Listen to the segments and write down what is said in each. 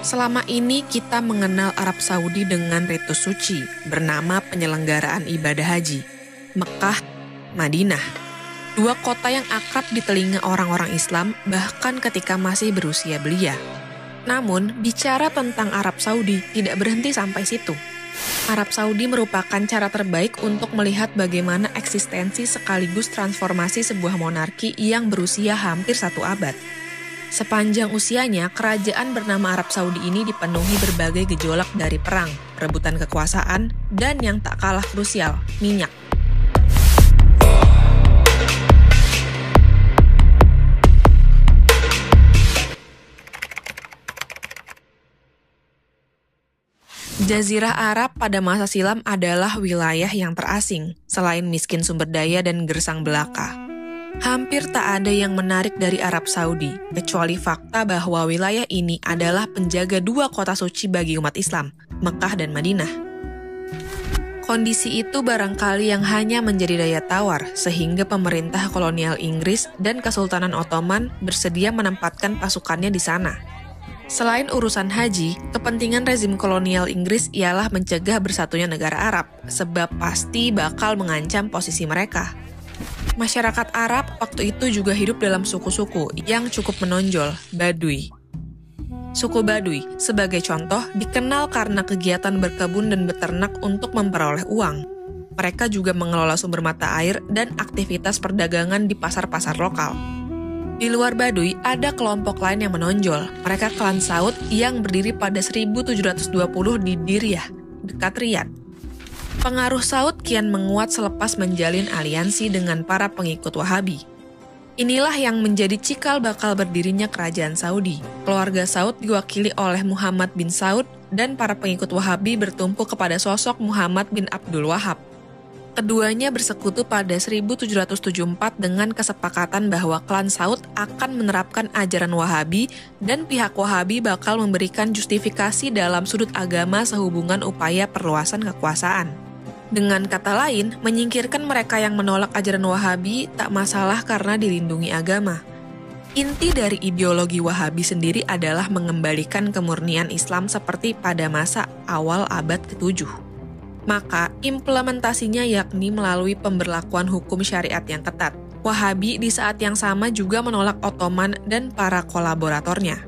Selama ini kita mengenal Arab Saudi dengan ritus suci bernama penyelenggaraan ibadah haji, Mekah, Madinah. Dua kota yang akrab di telinga orang-orang Islam bahkan ketika masih berusia belia. Namun, bicara tentang Arab Saudi tidak berhenti sampai situ. Arab Saudi merupakan cara terbaik untuk melihat bagaimana eksistensi sekaligus transformasi sebuah monarki yang berusia hampir 1 abad. Sepanjang usianya, kerajaan bernama Arab Saudi ini dipenuhi berbagai gejolak dari perang, perebutan kekuasaan, dan yang tak kalah krusial, minyak. Jazirah Arab pada masa silam adalah wilayah yang terasing, selain miskin sumber daya dan gersang belaka. Hampir tak ada yang menarik dari Arab Saudi, kecuali fakta bahwa wilayah ini adalah penjaga 2 kota suci bagi umat Islam, Mekah dan Madinah. Kondisi itu barangkali yang hanya menjadi daya tawar, sehingga pemerintah kolonial Inggris dan Kesultanan Ottoman bersedia menempatkan pasukannya di sana. Selain urusan haji, kepentingan rezim kolonial Inggris ialah mencegah bersatunya negara Arab, sebab pasti bakal mengancam posisi mereka. Masyarakat Arab waktu itu juga hidup dalam suku-suku yang cukup menonjol, Baduy. Suku Baduy, sebagai contoh, dikenal karena kegiatan berkebun dan beternak untuk memperoleh uang. Mereka juga mengelola sumber mata air dan aktivitas perdagangan di pasar-pasar lokal. Di luar Baduy, ada kelompok lain yang menonjol. Mereka klan Saud yang berdiri pada 1720 di Diryah, dekat Riyadh. Pengaruh Saud kian menguat selepas menjalin aliansi dengan para pengikut Wahabi. Inilah yang menjadi cikal bakal berdirinya kerajaan Saudi. Keluarga Saud diwakili oleh Muhammad bin Saud dan para pengikut Wahabi bertumpu kepada sosok Muhammad bin Abdul Wahab. Keduanya bersekutu pada 1774 dengan kesepakatan bahwa klan Saud akan menerapkan ajaran Wahabi dan pihak Wahabi bakal memberikan justifikasi dalam sudut agama sehubungan upaya perluasan kekuasaan. Dengan kata lain, menyingkirkan mereka yang menolak ajaran Wahabi tak masalah karena dilindungi agama. Inti dari ideologi Wahabi sendiri adalah mengembalikan kemurnian Islam seperti pada masa awal abad ke-7. Maka, implementasinya yakni melalui pemberlakuan hukum syariat yang ketat. Wahabi di saat yang sama juga menolak Ottoman dan para kolaboratornya.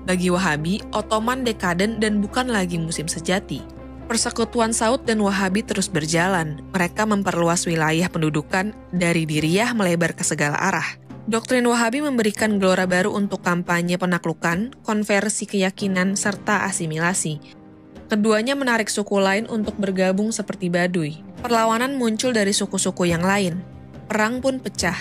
Bagi Wahabi, Ottoman dekaden dan bukan lagi musim sejati. Persekutuan Saud dan Wahabi terus berjalan. Mereka memperluas wilayah pendudukan dari Diryah melebar ke segala arah. Doktrin Wahabi memberikan gelora baru untuk kampanye penaklukan, konversi keyakinan, serta asimilasi. Keduanya menarik suku lain untuk bergabung seperti Baduy. Perlawanan muncul dari suku-suku yang lain. Perang pun pecah.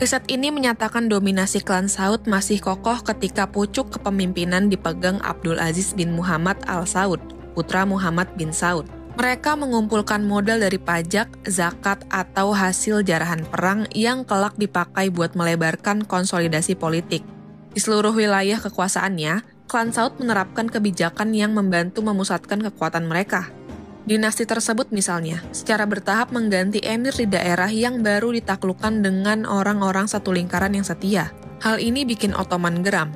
Riset ini menyatakan dominasi klan Saud masih kokoh ketika pucuk kepemimpinan dipegang Abdul Aziz bin Muhammad al-Saud, putra Muhammad bin Saud. Mereka mengumpulkan modal dari pajak, zakat, atau hasil jarahan perang yang kelak dipakai buat melebarkan konsolidasi politik. Di seluruh wilayah kekuasaannya, klan Saud menerapkan kebijakan yang membantu memusatkan kekuatan mereka. Dinasti tersebut misalnya, secara bertahap mengganti emir di daerah yang baru ditaklukkan dengan orang-orang satu lingkaran yang setia. Hal ini bikin Ottoman geram.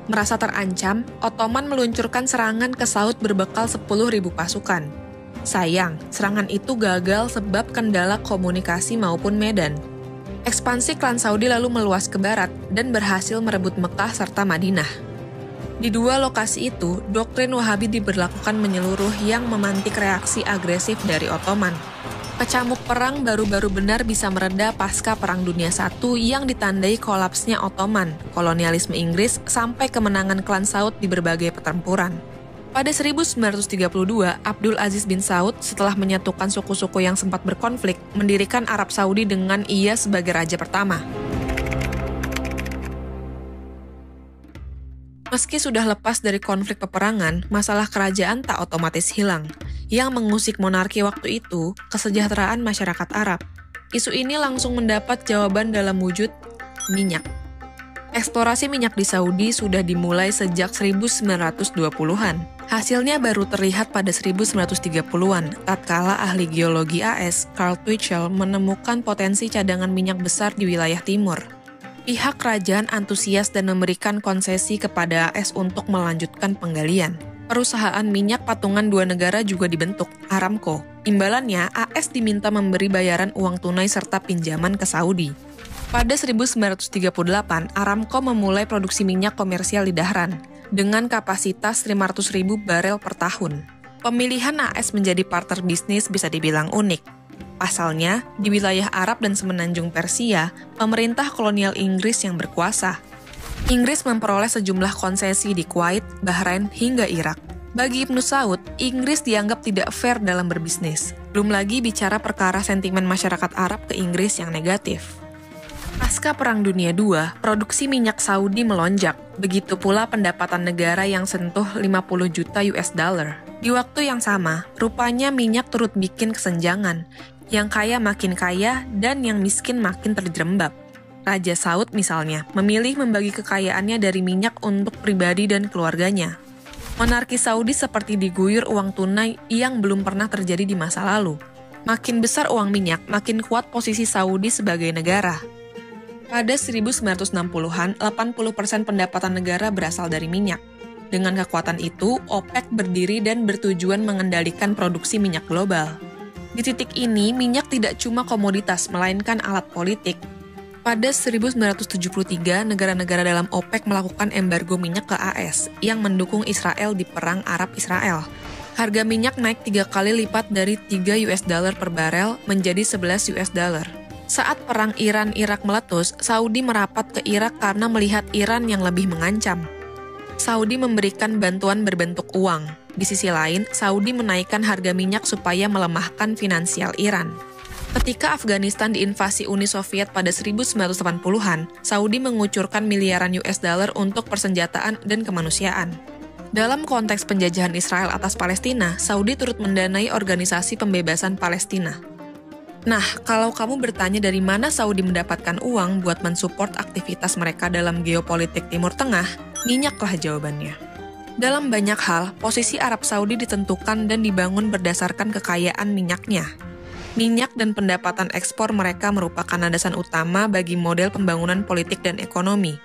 Merasa terancam, Ottoman meluncurkan serangan ke Saud berbekal 10.000 pasukan. Sayang, serangan itu gagal sebab kendala komunikasi maupun medan. Ekspansi klan Saudi lalu meluas ke barat dan berhasil merebut Mekah serta Madinah. Di 2 lokasi itu, doktrin Wahabi diberlakukan menyeluruh yang memantik reaksi agresif dari Ottoman. Kecamuk perang baru-baru benar bisa mereda pasca Perang Dunia I yang ditandai kolapsnya Ottoman, kolonialisme Inggris, sampai kemenangan klan Saud di berbagai pertempuran. Pada 1932, Abdul Aziz bin Saud setelah menyatukan suku-suku yang sempat berkonflik, mendirikan Arab Saudi dengan ia sebagai raja pertama. Meski sudah lepas dari konflik peperangan, masalah kerajaan tak otomatis hilang. Yang mengusik monarki waktu itu, kesejahteraan masyarakat Arab. Isu ini langsung mendapat jawaban dalam wujud minyak. Eksplorasi minyak di Saudi sudah dimulai sejak 1920-an. Hasilnya baru terlihat pada 1930-an, tatkala ahli geologi AS, Carl Twitchell, menemukan potensi cadangan minyak besar di wilayah timur. Pihak kerajaan antusias dan memberikan konsesi kepada AS untuk melanjutkan penggalian. Perusahaan minyak patungan dua negara juga dibentuk, Aramco. Imbalannya, AS diminta memberi bayaran uang tunai serta pinjaman ke Saudi. Pada 1938, Aramco memulai produksi minyak komersial di Dahran dengan kapasitas 500.000 barel per tahun. Pemilihan AS menjadi partner bisnis bisa dibilang unik. Pasalnya, di wilayah Arab dan semenanjung Persia, pemerintah kolonial Inggris yang berkuasa. Inggris memperoleh sejumlah konsesi di Kuwait, Bahrain, hingga Irak. Bagi Ibnu Saud, Inggris dianggap tidak fair dalam berbisnis. Belum lagi bicara perkara sentimen masyarakat Arab ke Inggris yang negatif. Pasca Perang Dunia II, produksi minyak Saudi melonjak. Begitu pula pendapatan negara yang sentuh 50 juta US dollar. Di waktu yang sama, rupanya minyak turut bikin kesenjangan. Yang kaya makin kaya dan yang miskin makin terjerembab. Raja Saud misalnya, memilih membagi kekayaannya dari minyak untuk pribadi dan keluarganya. Monarki Saudi seperti diguyur uang tunai yang belum pernah terjadi di masa lalu. Makin besar uang minyak, makin kuat posisi Saudi sebagai negara. Pada 1960-an, 80% pendapatan negara berasal dari minyak. Dengan kekuatan itu, OPEC berdiri dan bertujuan mengendalikan produksi minyak global. Di titik ini, minyak tidak cuma komoditas, melainkan alat politik. Pada 1973, negara-negara dalam OPEC melakukan embargo minyak ke AS yang mendukung Israel di Perang Arab-Israel. Harga minyak naik 3 kali lipat dari 3 US dollar per barel menjadi 11 US dollar. Saat perang Iran-Irak meletus, Saudi merapat ke Irak karena melihat Iran yang lebih mengancam. Saudi memberikan bantuan berbentuk uang. Di sisi lain, Saudi menaikkan harga minyak supaya melemahkan finansial Iran. Ketika Afghanistan diinvasi Uni Soviet pada 1980-an, Saudi mengucurkan miliaran US dollar untuk persenjataan dan kemanusiaan. Dalam konteks penjajahan Israel atas Palestina, Saudi turut mendanai organisasi pembebasan Palestina. Nah, kalau kamu bertanya dari mana Saudi mendapatkan uang buat mensupport aktivitas mereka dalam geopolitik Timur Tengah, minyaklah jawabannya. Dalam banyak hal, posisi Arab Saudi ditentukan dan dibangun berdasarkan kekayaan minyaknya. Minyak dan pendapatan ekspor mereka merupakan landasan utama bagi model pembangunan politik dan ekonomi.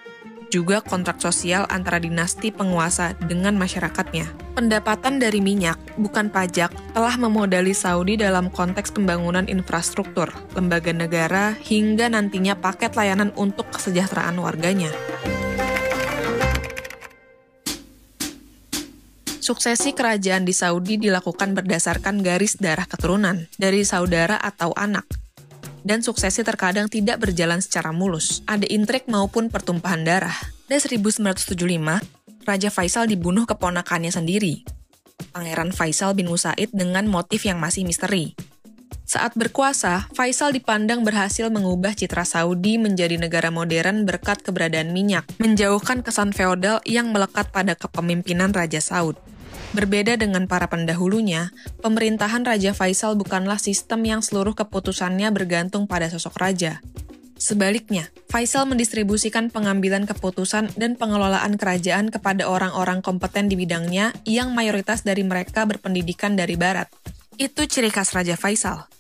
Juga kontrak sosial antara dinasti penguasa dengan masyarakatnya. Pendapatan dari minyak, bukan pajak, telah memodali Saudi dalam konteks pembangunan infrastruktur, lembaga negara, hingga nantinya paket layanan untuk kesejahteraan warganya. Suksesi kerajaan di Saudi dilakukan berdasarkan garis darah keturunan, dari saudara atau anak. Dan suksesi terkadang tidak berjalan secara mulus, ada intrik maupun pertumpahan darah. Pada 1975, Raja Faisal dibunuh keponakannya sendiri, Pangeran Faisal bin Musaid, dengan motif yang masih misteri. Saat berkuasa, Faisal dipandang berhasil mengubah citra Saudi menjadi negara modern berkat keberadaan minyak, menjauhkan kesan feodal yang melekat pada kepemimpinan Raja Saud. Berbeda dengan para pendahulunya, pemerintahan Raja Faisal bukanlah sistem yang seluruh keputusannya bergantung pada sosok raja. Sebaliknya, Faisal mendistribusikan pengambilan keputusan dan pengelolaan kerajaan kepada orang-orang kompeten di bidangnya yang mayoritas dari mereka berpendidikan dari barat. Itu ciri khas Raja Faisal.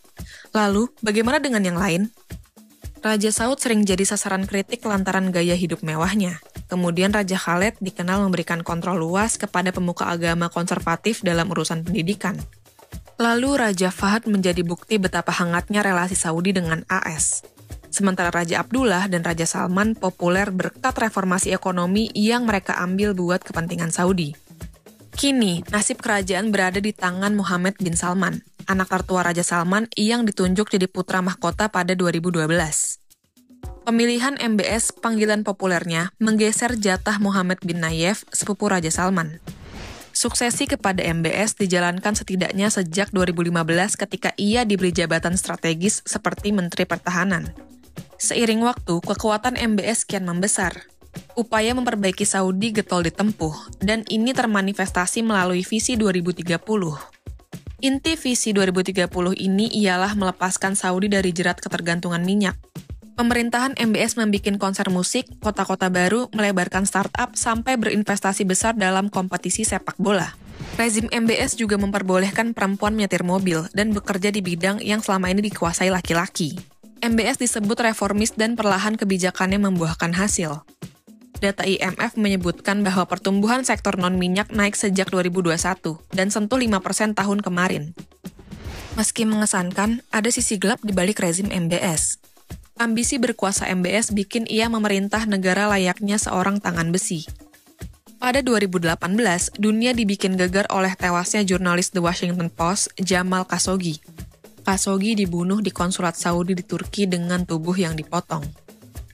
Lalu, bagaimana dengan yang lain? Raja Saud sering jadi sasaran kritik lantaran gaya hidup mewahnya. Kemudian Raja Khaled dikenal memberikan kontrol luas kepada pemuka agama konservatif dalam urusan pendidikan. Lalu Raja Fahd menjadi bukti betapa hangatnya relasi Saudi dengan AS. Sementara Raja Abdullah dan Raja Salman populer berkat reformasi ekonomi yang mereka ambil buat kepentingan Saudi. Kini, nasib kerajaan berada di tangan Muhammad bin Salman, anak tertua Raja Salman yang ditunjuk jadi putra mahkota pada 2012. Pemilihan MBS, panggilan populernya, menggeser jatah Muhammad bin Nayef, sepupu Raja Salman. Suksesi kepada MBS dijalankan setidaknya sejak 2015 ketika ia diberi jabatan strategis seperti Menteri Pertahanan. Seiring waktu, kekuatan MBS kian membesar. Upaya memperbaiki Saudi getol ditempuh, dan ini termanifestasi melalui visi 2030. Inti visi 2030 ini ialah melepaskan Saudi dari jerat ketergantungan minyak. Pemerintahan MBS membuat konser musik, kota-kota baru, melebarkan startup, sampai berinvestasi besar dalam kompetisi sepak bola. Rezim MBS juga memperbolehkan perempuan menyetir mobil dan bekerja di bidang yang selama ini dikuasai laki-laki. MBS disebut reformis dan perlahan kebijakannya membuahkan hasil. Data IMF menyebutkan bahwa pertumbuhan sektor non-minyak naik sejak 2021 dan sentuh 5% tahun kemarin. Meski mengesankan, ada sisi gelap di balik rezim MBS. Ambisi berkuasa MBS bikin ia memerintah negara layaknya seorang tangan besi. Pada 2018, dunia dibikin geger oleh tewasnya jurnalis The Washington Post, Jamal Khashoggi. Khashoggi dibunuh di konsulat Saudi di Turki dengan tubuh yang dipotong.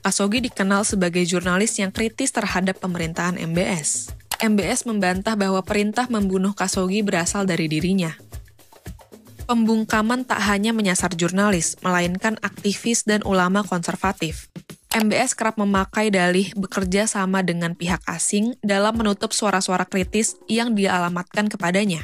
Khashoggi dikenal sebagai jurnalis yang kritis terhadap pemerintahan MBS. MBS membantah bahwa perintah membunuh Khashoggi berasal dari dirinya. Pembungkaman tak hanya menyasar jurnalis, melainkan aktivis dan ulama konservatif. MBS kerap memakai dalih bekerja sama dengan pihak asing dalam menutup suara-suara kritis yang dialamatkan kepadanya.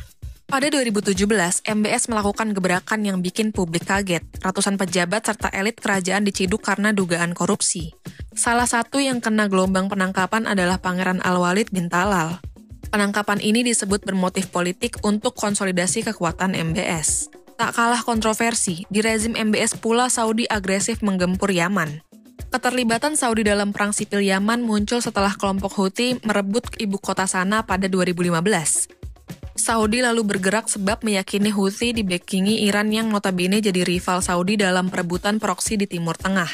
Pada 2017, MBS melakukan gebrakan yang bikin publik kaget. Ratusan pejabat serta elit kerajaan diciduk karena dugaan korupsi. Salah satu yang kena gelombang penangkapan adalah Pangeran Al-Walid bin Talal. Penangkapan ini disebut bermotif politik untuk konsolidasi kekuatan MBS. Tak kalah kontroversi, di rezim MBS pula Saudi agresif menggempur Yaman. Keterlibatan Saudi dalam perang sipil Yaman muncul setelah kelompok Houthi merebut ibu kota sana pada 2015. Saudi lalu bergerak sebab meyakini Houthi dibackingi Iran yang notabene jadi rival Saudi dalam perebutan proksi di Timur Tengah.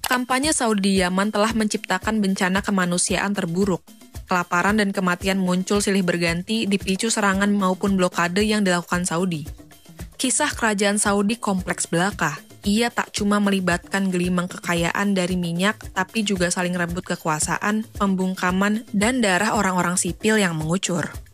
Kampanye Saudi di Yaman telah menciptakan bencana kemanusiaan terburuk. Kelaparan dan kematian muncul silih berganti dipicu serangan maupun blokade yang dilakukan Saudi. Kisah kerajaan Saudi kompleks belaka. Ia tak cuma melibatkan gelimang kekayaan dari minyak, tapi juga saling rebut kekuasaan, pembungkaman, dan darah orang-orang sipil yang mengucur.